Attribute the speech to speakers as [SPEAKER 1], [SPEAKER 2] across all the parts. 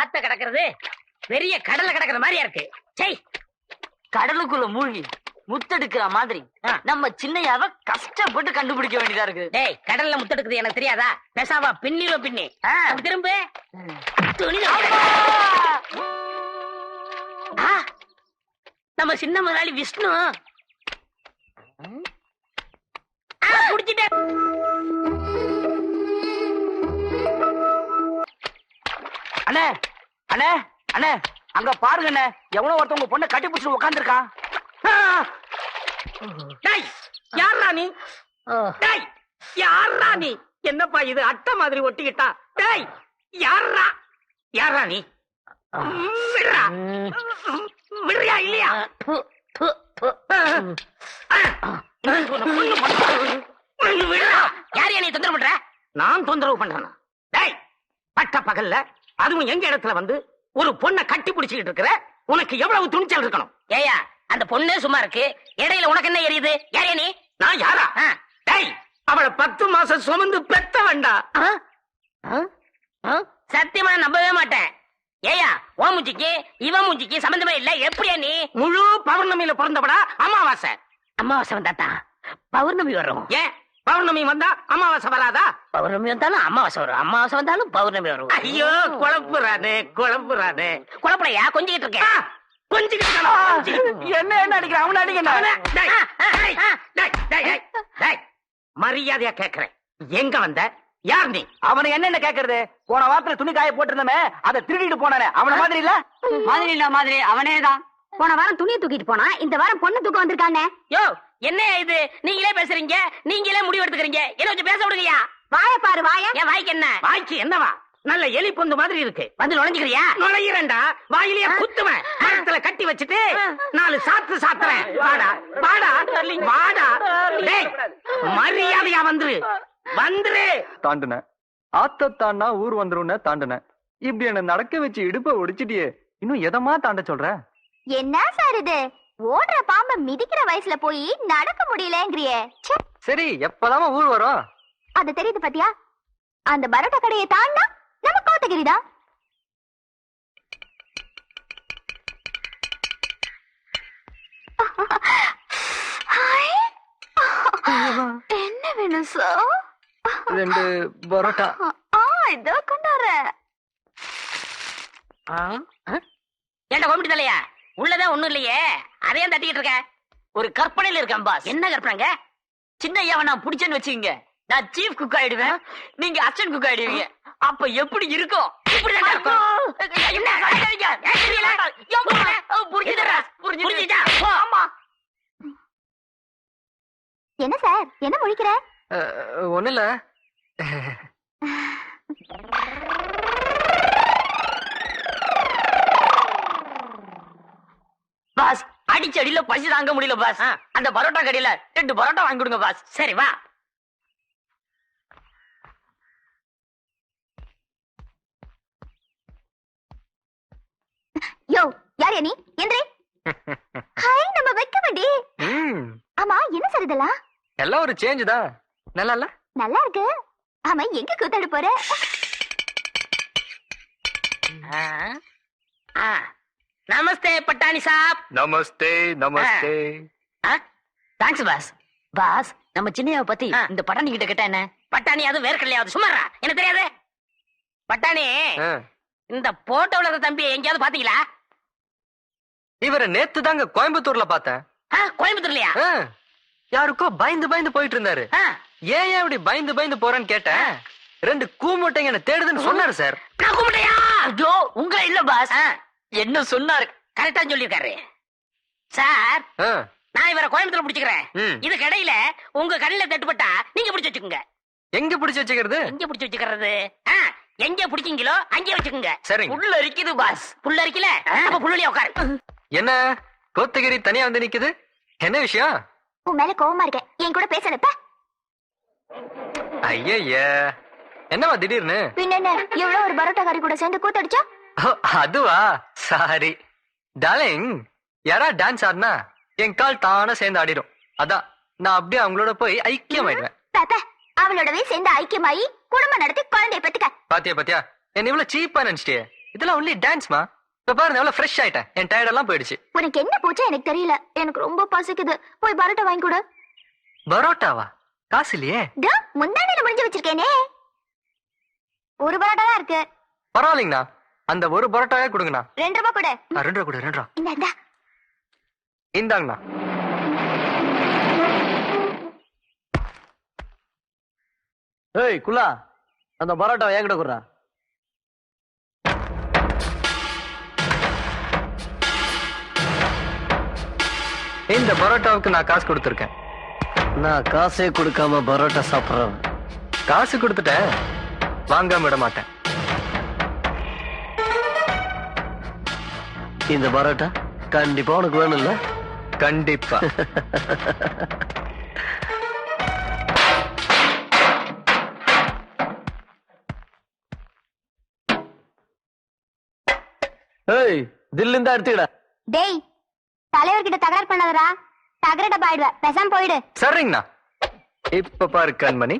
[SPEAKER 1] ஆத்த கிடக்கிறது பெரிய கடல்ல கிடக்குற மாதிரியா இருக்கு. சை,
[SPEAKER 2] கடலுக்குள்ள மூழ்கி முத்தெடுக்கிற மாதிரி நம்ம சின்னையாவ கஷ்டப்பட்டு கண்டுபிடிக்க வேண்டியதா இருக்கு.
[SPEAKER 1] டேய், கடல்ல முத்தெடுக்குது எனக்கு தெரியாதா? பெசாவா பின்னில பின்னி திரும்ப துணி. நம்ம சின்ன முதலாளி விஷ்ணு புடிச்சிட்டேன்.
[SPEAKER 3] அண்ணே அண்ணே அண்ணே, அங்க பாருங்க அண்ணே, எவனோ ஒருத்தவங்க பொண்ணை கட்டி பிடிச்சு உட்காந்துருக்கான்.
[SPEAKER 1] யாரா நீ? யாரா நீ? என்னப்பா இது அட்டை மாதிரி ஒட்டிக்கிட்டா? டேய், யாரா யாரா நீ? விடுறா, விடுறியா இல்லையா? யாரையா நீ தொந்தரவு பண்ற? நான் தொந்தரவு பண்றேன்? டேய், பட்ட பகல்ல அதுவும் எங்க இடத்துல வந்து ஒரு பொண்ணை கட்டி பிடிச்சிட்டு இருக்கிற, உனக்கு எவ்வளவு துணிச்சல் இருக்கணும்? ஏயா, அந்த பொண்ணே சும்மா இருக்கு, இடையில உனக்கு என்ன எரியுது? யாரே நீ? நான் யாரா? டேய், அவளை 10 மாசம் சுமந்து பெத்த வேண்டா. சத்தியமா நம்பவே மாட்டேன். ஏயா, ஓ மூஞ்சிக்கு இவன் மூஞ்சிக்கு சம்பந்தமே இல்ல. எப்படியா நீ? முழு பௌர்ணமியில பிறந்தவடா. அமாவாசை அமாவாசை வந்தாத்தா பௌர்ணமி வரும். ஏன் பௌர்ணமி வந்தா அமாவாசை வராதா? பௌர்ணமி வந்தாலும் அமாவாசை வரும், அமாவாசை வந்தாலும் பௌர்ணமி வரும். ஐயோ, குழப்புறானே குழப்புறானே. குழப்பலையா? கொஞ்சிக்கிட்டு இருக்கேன்.
[SPEAKER 3] என்ன என்ன அடிக்கிற? அவனை அடிக்க.
[SPEAKER 1] மரியாதையா கேக்குறேன், எங்க வந்த? யார் நீ?
[SPEAKER 3] அவனை என்னென்ன கேக்குறது? போன வாரத்துல துணி காய போட்டிருந்தமே, அதை திருடிட்டு போனானே, அவன மாதிரி இல்ல?
[SPEAKER 2] மாதிரி இல்ல, மாதிரி அவனேதான்.
[SPEAKER 4] போன வாரம் துணியை தூக்கிட்டு போனா, இந்த வாரம் பொண்ணு தூக்க வந்திருக்கானே.
[SPEAKER 1] யோ, என்ன இது? நீங்களே பேசுறீங்க, நீங்களே முடிவு எடுத்துக்கிறீங்க. என்ன கொஞ்சம் பேச விடுங்கயா.
[SPEAKER 4] வாய பாரு, வாய.
[SPEAKER 1] என் வாய்க்கு என்ன? வாய்க்கு என்னவா? நல்ல எலி பொந்து மாதிரி இருக்கு. வந்து நுழைஞ்சுக்கிறியா? நுழையிறேன்டா, வாயிலேயே குத்துவேன். மரத்துல கட்டி வச்சுட்டு 4 சாத்து சாத்துறேன். வாடா வாடா வாடா. டேய், மரியாதையா வந்துரு வந்துரு.
[SPEAKER 5] தாண்டுன ஆத்தத்தான்னா ஊர் வந்துரும்னு தாண்டுன. இப்படி என்ன நடக்க வச்சு இடுப்ப ஒடிச்சிட்டியே, இன்னும் எதமா தாண்ட சொல்ற?
[SPEAKER 4] என்ன சார் இது? ஓடுற பாம்பை மிதிக்கிற வயசுல போய் நடக்க முடியலங்கிறியே.
[SPEAKER 5] சரி, எப்பதாம ஊர் வரும்?
[SPEAKER 4] அது தெரியுது பாத்தியா? அந்த பரோட்டா கடையை தாண்டா நம்ம கோத்தகிரிதான். என்ன வேணும் சார்?
[SPEAKER 5] 2 பரோட்டா.
[SPEAKER 4] இதோ கொண்டாடுறேன்.
[SPEAKER 1] ஏண்டா கோமிட்டி தலையா, உள்ளதான் ஒண்ணும் இல்லையே, அதையும் தட்டிக்கிட்டு இருக்க?
[SPEAKER 2] ஒரு கற்பனையில இருக்கேன் பாஸ்.
[SPEAKER 1] என்ன கற்பனைங்க?
[SPEAKER 2] சின்னையாவை நான் பிடிச்சேன்னு வச்சுக்கீங்க, நான் சீஃப் குக் ஆயிடுவேன், நீங்க அசிஸ்டன்ட் குக் ஆயிடுவீங்க. அப்ப எப்படி இருக்கும்?
[SPEAKER 1] இப்படிதான் இருக்கும். என்ன புரிஞ்சுதா?
[SPEAKER 2] ஆமா.
[SPEAKER 4] என்ன சார், என்ன முழிக்கிற?
[SPEAKER 5] ஒண்ணு இல்ல.
[SPEAKER 2] பாஸ், அடிச்சடியில பசி தாங்க முடியல பாஸ். அந்த பரோட்டா கடையில 2 பரோட்டா வாங்கி கொடுங்க பாஸ்.
[SPEAKER 1] சரி வா.
[SPEAKER 4] யோ, யார் நீ? எந்திரி. ஹாய், நம்ம வைக்க வேண்டி. ஆமா, என்ன சார் இதெல்லாம்?
[SPEAKER 5] எல்லாம் ஒரு சேஞ்ச் தான். நல்லா இல்ல?
[SPEAKER 4] நல்லா இருக்கு. ஆமா, எங்க கூத்தாட போற?
[SPEAKER 1] நமஸ்தே பட்டாணி சாப்.
[SPEAKER 5] நமஸ்தே நமஸ்தே.
[SPEAKER 1] Thanks boss.
[SPEAKER 2] பாஸ், நம்ம சின்னையாவை பத்தி இந்த பட்டாணி கிட்ட கேட்டா என்ன?
[SPEAKER 1] பட்டாணி அது வேர்க்கலையாவது சும்மாரா, எனக்கு தெரியாது. பட்டாணி, இந்த போட்டோல இருக்க தம்பியை எங்கேயாவது பாத்தீங்களா?
[SPEAKER 5] இவரை நேத்து தாங்க கோயம்புத்தூர்ல பார்த்தேன்.
[SPEAKER 1] கோயம்புத்தூர்லயா?
[SPEAKER 5] யாருக்கோ பயந்து பயந்து போயிட்டு இருந்தாரு. ஏன் இப்படி பயந்து பயந்து போறேன்னு கேட்டேன். 2 கூமுட்டைங்க என்ன தேடுதுன்னு சொன்னாரு சார்.
[SPEAKER 1] நான் கூமுட்டையா?
[SPEAKER 2] ஐயோ, உங்களை இல்ல பாஸ், என்ன சொன்னாரு?
[SPEAKER 1] கரெக்டா சொல்லிருக்காரு சார். நான் இவரை கோயம்புத்தூர்ல பிடிச்சுக்கிறேன். இது கடையில உங்க கடையில தட்டுப்பட்டா நீங்க பிடிச்சு வச்சுக்கோங்க.
[SPEAKER 5] எங்க பிடிச்சு வச்சுக்கிறது?
[SPEAKER 1] எங்க பிடிச்சு வச்சுக்கிறது? எங்க பிடிச்சீங்களோ அங்கே வச்சுக்கோங்க.
[SPEAKER 5] சரி.
[SPEAKER 2] புள்ள இருக்குது பாஸ்.
[SPEAKER 1] புள்ள இருக்கல, அப்ப புள்ளிய உட்காரு.
[SPEAKER 5] என்ன கோத்தகிரி தனியா வந்து நிக்குது? என்ன விஷயம்?
[SPEAKER 4] உன் மேல கோவமா இருக்கேன், என் கூட பேசுறப்ப.
[SPEAKER 5] ஐய, என்னவா திடீர்னு?
[SPEAKER 4] பின்ன எவ்வளவு ஒரு பரோட்டா கறி கூட சேர்ந்து கூத்தடிச்சா?
[SPEAKER 5] அதுவா, சாரி டார்லிங். யாரா டான்ஸ் ஆடினா என் கால் தானா சேர்ந்து ஆடிடும். அதான் நான் அப்படியே அவங்களோட போய் ஐக்கியமாயிடுவேன்.
[SPEAKER 4] அவளோடவே சேர்ந்து ஐக்கியமாயி குடும்பம் நடத்தி குழந்தைய பெத்துக்க.
[SPEAKER 5] பாத்தியா பாத்தியா, என்ன இவ்வளவு சீப்பா நினைச்சிட்டியே? இதெல்லாம் ஒன்லி டான்ஸ்மா. இப்ப பாருங்க எவ்வளவு ஃப்ரெஷ் ஆயிட்டேன். என் டயர்ட் எல்லாம் போயிடுச்சு.
[SPEAKER 4] உனக்கு என்ன போச்சா எனக்கு தெரியல. எனக்கு ரொம்ப பசிக்குது. போய் பரோட்டா வாங்கி கொடு.
[SPEAKER 5] பரோட்டாவா? காசு இல்லையே.
[SPEAKER 4] முந்தானையில முடிஞ்சு வச்சிருக்கேனே. ஒரு பரோட்டா தான் இருக்கு.
[SPEAKER 5] பரவாயில்லைங்கண்ணா, அந்த ஒரு பரோட்டாவே கொடுங்கண்ணா.
[SPEAKER 4] 2 ரூபாய் கொடு.
[SPEAKER 5] 2 ரூபா கொடு. 2 ரூபா
[SPEAKER 4] இந்தா.
[SPEAKER 5] இந்தாங்கண்ணா.
[SPEAKER 3] ஏய் குல்லா, அந்த பரோட்டா என்கிட்ட குடுறா.
[SPEAKER 5] இந்த பரோட்டாவுக்கு நான் காசு கொடுத்துருக்கேன்.
[SPEAKER 3] நான் காசே கொடுக்காம பரோட்டா சாப்பிடுறேன்.
[SPEAKER 5] காசு கொடுத்துட்டேன், வாங்காம விட மாட்டேன்.
[SPEAKER 3] இந்த பரோட்டா கண்டிப்பா உனக்கு வேணும்ல?
[SPEAKER 5] கண்டிப்பா.
[SPEAKER 3] ஏய் தில்லு இருந்தா எடுத்துக்கடா.
[SPEAKER 4] டேய் தலைவர்கிட்ட தகராறு பண்ணாதடா. தகர டப்பா ஆயிடுவ. பேசாம போயிடு.
[SPEAKER 5] சரிங்கண்ணா. இப்ப பாரு கண்மணி.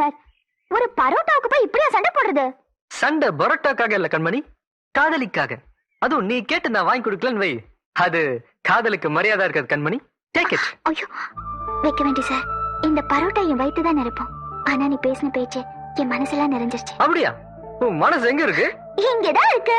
[SPEAKER 4] சார், ஒரு பரோட்டாவுக்கு போய் இப்படியா சண்டை போடுறது?
[SPEAKER 5] சண்டை பரோட்டாக்காக இல்ல கண்மணி, காதலிக்காக. அதுவும் நீ கேட்டு நான் வாங்கி கொடுக்கலன்னு வை, அது காதலுக்கு மரியாதை இருக்காது கண்மணி. Take it.
[SPEAKER 4] ஐயோ, வைக்க வேண்டி சார். இந்த பரோட்டா என் வயித்து தான் நிரப்பும். ஆனா நீ பேசின பேச்சு என் மனசெல்லாம் நிறைஞ்சிருச்சு.
[SPEAKER 5] அப்படியா? உன் மனசு எங்க இருக்கு?
[SPEAKER 4] இங்கதான் இருக்கு.